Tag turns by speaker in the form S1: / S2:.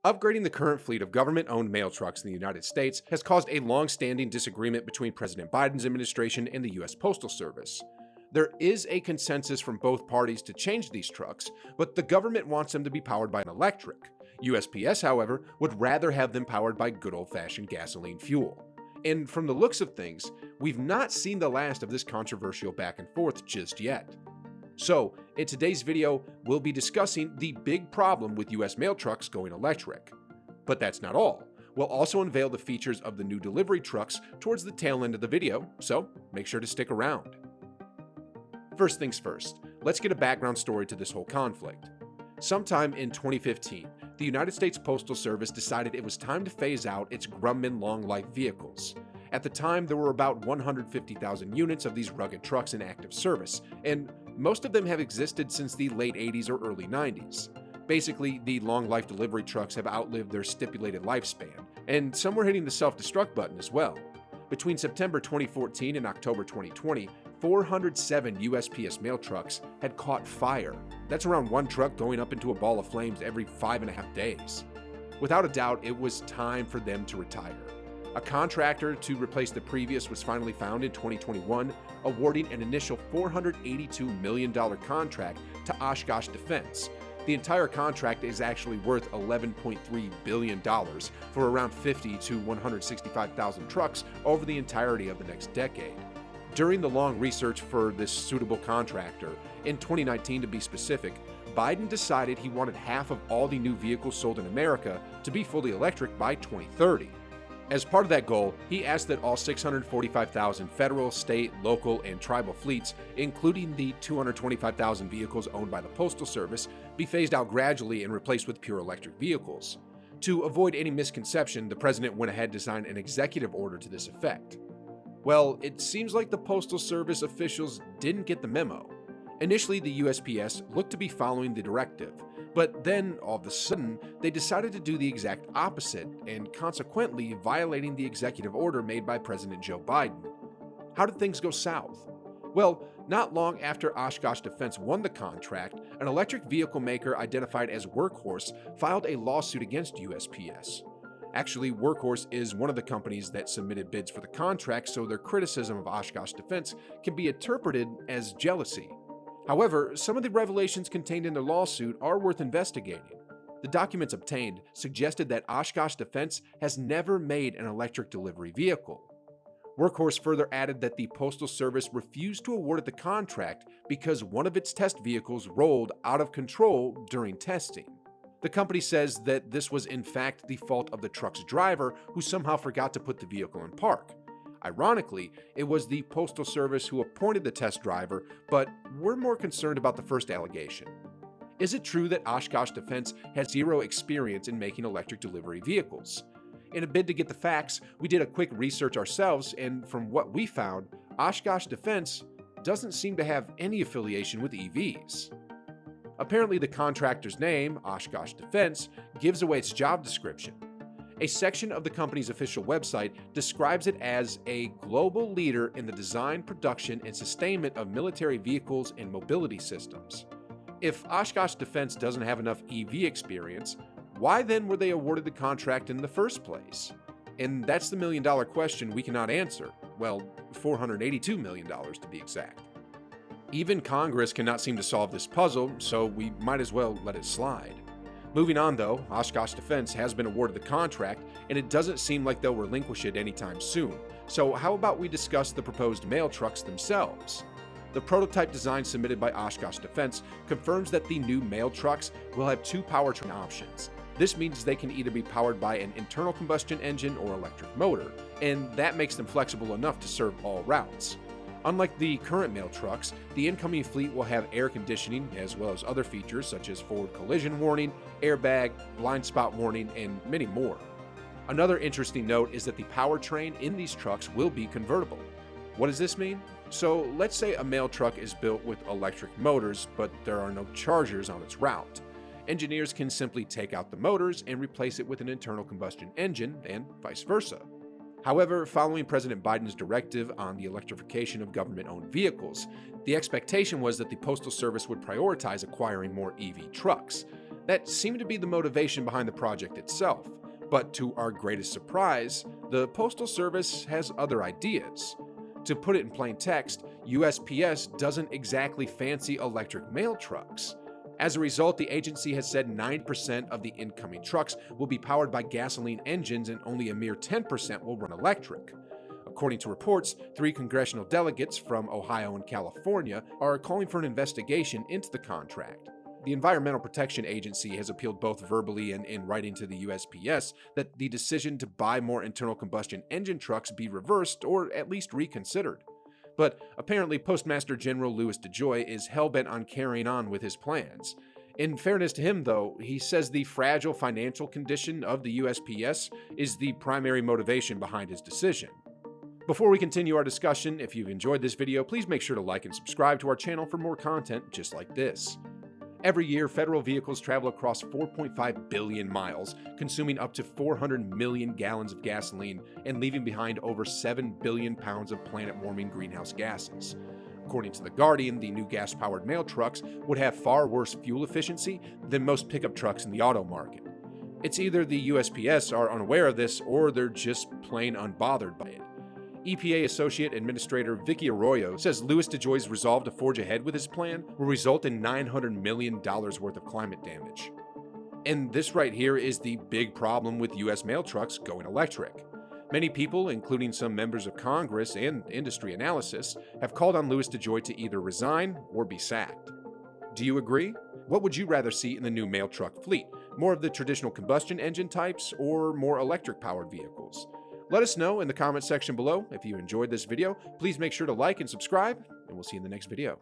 S1: Upgrading the current fleet of government-owned mail trucks in the United States has caused a long-standing disagreement between President Biden's administration and the US Postal Service. There is a consensus from both parties to change these trucks, but the government wants them to be powered by an electric. USPS, however, would rather have them powered by good old-fashioned gasoline fuel. And from the looks of things, we've not seen the last of this controversial back and forth just yet. So, in today's video, we'll be discussing the big problem with US mail trucks going electric. But that's not all. We'll also unveil the features of the new delivery trucks towards the tail end of the video, so make sure to stick around. First things first, let's get a background story to this whole conflict. Sometime in 2015, the United States Postal Service decided it was time to phase out its Grumman long-life vehicles. At the time, there were about 150,000 units of these rugged trucks in active service, and most of them have existed since the late 80s or early 90s. Basically, the long-life delivery trucks have outlived their stipulated lifespan, and some were hitting the self-destruct button as well. Between September 2014 and October 2020, 407 USPS mail trucks had caught fire. That's around one truck going up into a ball of flames every 5.5 days. Without a doubt, it was time for them to retire. A contractor to replace the previous was finally found in 2021, awarding an initial $482 million contract to Oshkosh Defense. The entire contract is actually worth $11.3 billion for around 50 to 165,000 trucks over the entirety of the next decade. During the long research for this suitable contractor, in 2019 to be specific, Biden decided he wanted half of all the new vehicles sold in America to be fully electric by 2030. As part of that goal, he asked that all 645,000 federal, state, local, and tribal fleets, including the 225,000 vehicles owned by the Postal Service, be phased out gradually and replaced with pure electric vehicles. To avoid any misconception, the president went ahead to sign an executive order to this effect. Well, it seems like the Postal Service officials didn't get the memo. Initially, the USPS looked to be following the directive, but then, all of a sudden, they decided to do the exact opposite, and consequently violating the executive order made by President Joe Biden. How did things go south? Well, not long after Oshkosh Defense won the contract, an electric vehicle maker identified as Workhorse filed a lawsuit against USPS. Actually, Workhorse is one of the companies that submitted bids for the contract, so their criticism of Oshkosh Defense can be interpreted as jealousy. However, some of the revelations contained in the lawsuit are worth investigating. The documents obtained suggested that Oshkosh Defense has never made an electric delivery vehicle. Workhorse further added that the Postal Service refused to award it the contract because one of its test vehicles rolled out of control during testing. The company says that this was in fact the fault of the truck's driver, who somehow forgot to put the vehicle in park. Ironically, it was the Postal Service who appointed the test driver, but we're more concerned about the first allegation. Is it true that Oshkosh Defense has zero experience in making electric delivery vehicles? In a bid to get the facts, we did a quick research ourselves, and from what we found, Oshkosh Defense doesn't seem to have any affiliation with EVs. Apparently, the contractor's name, Oshkosh Defense, gives away its job description. A section of the company's official website describes it as a global leader in the design, production, and sustainment of military vehicles and mobility systems. If Oshkosh Defense doesn't have enough EV experience, why then were they awarded the contract in the first place? And that's the million-dollar question we cannot answer. Well, $482 million to be exact. Even Congress cannot seem to solve this puzzle, so we might as well let it slide. Moving on though, Oshkosh Defense has been awarded the contract, and it doesn't seem like they'll relinquish it anytime soon. So how about we discuss the proposed mail trucks themselves? The prototype design submitted by Oshkosh Defense confirms that the new mail trucks will have two powertrain options. This means they can either be powered by an internal combustion engine or electric motor, and that makes them flexible enough to serve all routes. Unlike the current mail trucks, the incoming fleet will have air conditioning as well as other features such as forward collision warning, airbag, blind spot warning, and many more. Another interesting note is that the powertrain in these trucks will be convertible. What does this mean? So let's say a mail truck is built with electric motors, but there are no chargers on its route. Engineers can simply take out the motors and replace it with an internal combustion engine, and vice versa. However, following President Biden's directive on the electrification of government-owned vehicles, the expectation was that the Postal Service would prioritize acquiring more EV trucks. That seemed to be the motivation behind the project itself. But to our greatest surprise, the Postal Service has other ideas. To put it in plain text, USPS doesn't exactly fancy electric mail trucks. As a result, the agency has said 9% of the incoming trucks will be powered by gasoline engines and only a mere 10% will run electric. According to reports, 3 congressional delegates from Ohio and California are calling for an investigation into the contract. The Environmental Protection Agency has appealed both verbally and in writing to the USPS that the decision to buy more internal combustion engine trucks be reversed or at least reconsidered. But apparently Postmaster General Louis DeJoy is hell-bent on carrying on with his plans. In fairness to him, though, he says the fragile financial condition of the USPS is the primary motivation behind his decision. Before we continue our discussion, if you've enjoyed this video, please make sure to like and subscribe to our channel for more content just like this. Every year, federal vehicles travel across 4.5 billion miles, consuming up to 400 million gallons of gasoline and leaving behind over 7 billion pounds of planet-warming greenhouse gases. According to The Guardian, the new gas-powered mail trucks would have far worse fuel efficiency than most pickup trucks in the auto market. It's either the USPS are unaware of this or they're just plain unbothered by it. EPA Associate Administrator Vicky Arroyo says Louis DeJoy's resolve to forge ahead with his plan will result in $900 million worth of climate damage. And this right here is the big problem with US mail trucks going electric. Many people, including some members of Congress and industry analysts, have called on Louis DeJoy to either resign or be sacked. Do you agree? What would you rather see in the new mail truck fleet? More of the traditional combustion engine types or more electric-powered vehicles? Let us know in the comment section below. If you enjoyed this video, please make sure to like and subscribe, and we'll see you in the next video.